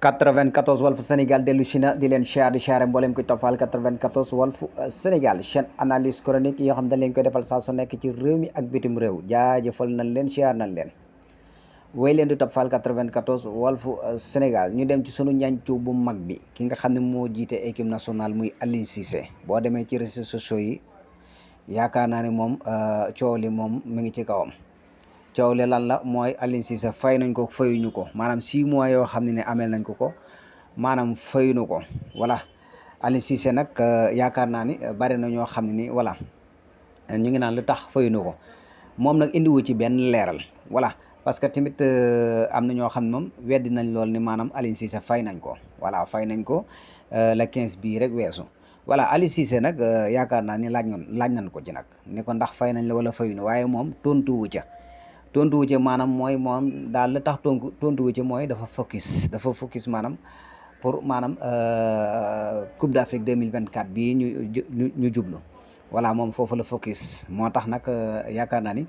94 Walf Sénégal dellu si na di leen siyaare mboolem koy toppal 94 Walf Sénégal chaîne analyse chronique yi nga xam dañ leen koy defal saa su nekk ci réew mi ak bitim réew jaajëfal nañ leen siyaar nañ leen way leen di toppal 94 Walf Sénégal ñu dem ci sunu ñaancu bu mag bi ki nga xam ne moo jiite équipe nationale muy Aliou Cissé boo demee ci réseaux sociaux yi yaakaar naa ne moom coow li moom mi ngi ci kawam. coow li lan la mooy Aliou Cissé fay nañ ko fayuñu ko maanaam 6 mois yoo xam ne amel nañ ko maanaam fayuñu ko voilà Aliou Cissé nag yaakaar naa ni bari na ñoo xam ne ni voilà ñu ngi naan lu tax fayuñu ko moom nag indiwu ci benn leeral voilà parce que tamit am na ñoo xam ne moom weddi nañ lool ni maanaam Aliou Cissé fay nañ ko voilà fay nañ ko le 15 bii rek weesu voilà Aliou Cissé nag yaakaar naa ni laaj nañ ko ci nag ni ko ndax fay nañ la wala fayuñu waaye moom tontuwu ca tontu ci maanaam mooy moom daal la tax tontu ci mooy dafa focus maanaam pour maanaam Coupe d'Afrique 2024 bii ñu jublu voilà moom foofu la focus moo tax nag yaakaar naa ni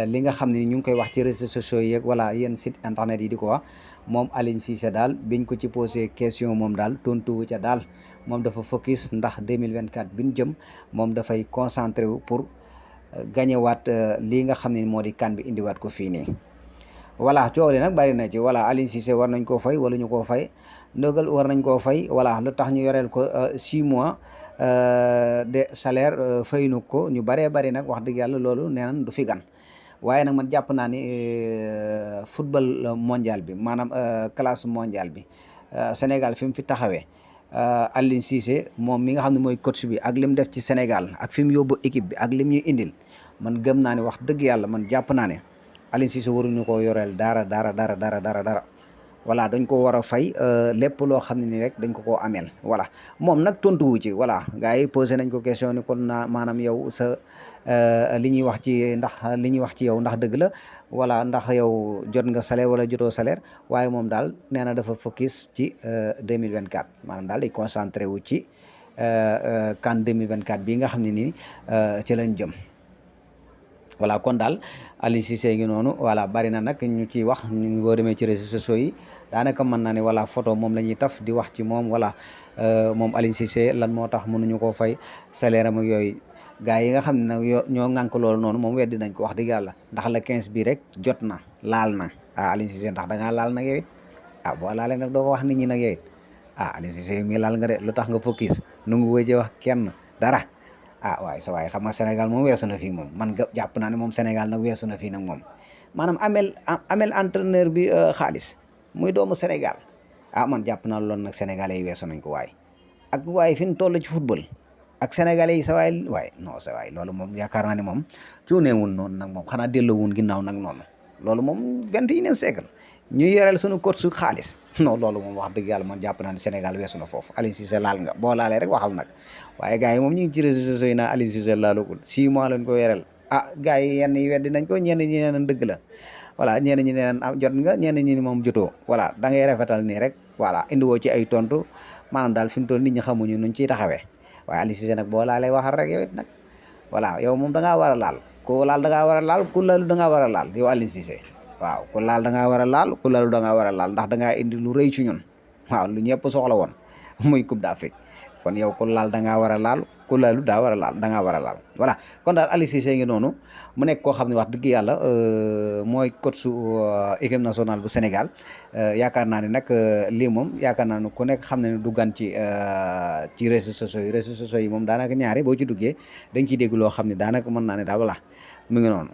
li nga xam ne ñu ngi koy wax ci réseaux sociaux yeeg voilà yenn site internet yi di ko wax moom Aliou Cissé daal biñ ko ci posé question moom daal tontu ca daal moom dafa focus ndax 2024 bi ñu jëm moom dafay concentré wu pour gañewaat lii nga xam ne moo di kan bi indiwaat ko fii nii voilà coow li nag bari na ci voilà Aliou Cissé war nañ koo fay wala ñu koo fay ndogal war nañ koo fay voilà lu tax ñu yoreel ko 6 mois de salaire faynu ko ñu baree bari nag wax dëgg yàlla loolu nee nañ du fi gan waaye nag man jàpp naa ni football mondial bi maanaam classe mondial bi Sénégal fi mu fi taxawee Aliou Cissé moom mi nga xam ne mooy coach bi ak lim def ci Sénégal ak fi mu yóbbu équipe bi ak lim ñuy indil man gëm naa ne wax dëgg yàlla man jàpp naa ne Aliou Cissé waruñu koo yoreel dara voilà dañ ko war a fay lépp loo xam ne ni rek dañ ko koo ameel voilà moom nag tontuwu ci voilà gars yi posé nañ ko question ni kon naa maanaam yow sa li ñuy wax ci yow ndax dëgg la voilà ndax yow jot nga salaire wala jotoo salaire waaye moom daal nee na dafa focus ci 2024 maanaam daal di concentré wu ci CAN 2024 bii nga xam ne nii ci lañ jëm voilà kon daal Aliou Cissé ngi noonu voilà bari na nag ñu ciy wax ñu boo demee ci réseaux sociaux yi daanaka mën naa ne voilà photo moom la ñuy taf di wax ci moom voilà moom Aliou Cissé lan moo tax mënuñu koo fay salaire am ak yooyu gars yi nga xam ne nag ñoo ŋànk loolu noonu moom weddi nañ ko wax dëgg yàlla ndax le 15 bii rek jot na laal na Aliou Cissé ndax da ngaa laal nag yow it boo laalee nag doo ko wax nit ñi nag yow it Aliou Cissé mi laal nga de lu tax nga focus nu ngi wëjee wax kenn dara waaye sa waaye xam nga Sénégal moom weesu na fii moom man jàpp naa ne moom Sénégal nag weesu na fii nag moom maanaam amel entraîneur bi xaalis muy doomu Sénégal man jàpp naa loolu nag sénégalais yi weesu nañ ko ak waaye fi ñu toll ci football ak sénégalais yi sa waay non sa waay loolu moom yaakaar naa ne moom cuuneewul noonu nag moom xanaa delloowun ginnaaw nag noonu loolu moom 21e siècle ñu yoreel suñu coach su xaalis non loolu moom wax dëgg yàlla man jàpp naa ne Sénégal weesu na foofu Aliou Cissé laal nga boo laalee rek waxal nag waaye gars yi moom ñu ngi ci réseaux sociaux yi naa Aliou Cissé laalagul 6 mois lañ ko yoreel gars yi yenn yi weddi nañ ko ñenn ñi nee nañ dëgg la voilà ñenn ñi nee nañ jot nga ñenn ñi moom jotoo voilà da ngay rafetal nii rek voilà indiwoo ci ay tontu maanaam daal fi mu toll nit ñi xamuñu nuñ ciy taxawee waaye Aliou Cissé nag boo laalee waxal rek yow it nag voilà yow moom da ngaa war a laal ku laal da ngaa war a laal ku laalu da ngaa war a laal yow Aliou Cissé waaw ku laal da ngaa war a laal ku laalu da ngaa war a laal ndax da ngaa indi lu rëy ci ñun waaw lu ñëpp soxla woon muy Coupe d'Afrique kon yow ku laal da ngaa war a laal ku laalu daa war a laal da ngaa war a laal voilà kon daal Aliou Cissé ngi noonu mu nekk koo xam ne wax dëgg yàlla mooy coach su équipe nationale bu Sénégal yaakaar naa ne nag lii moom yaakaar naa ne ku nekk xam ne du gan ci réseaux sociaux yi moom daanaka ñaare boo ci duggee da nga ciy dégg loo xam ne daanaka mën naa ne daal voilà mu ngi noonu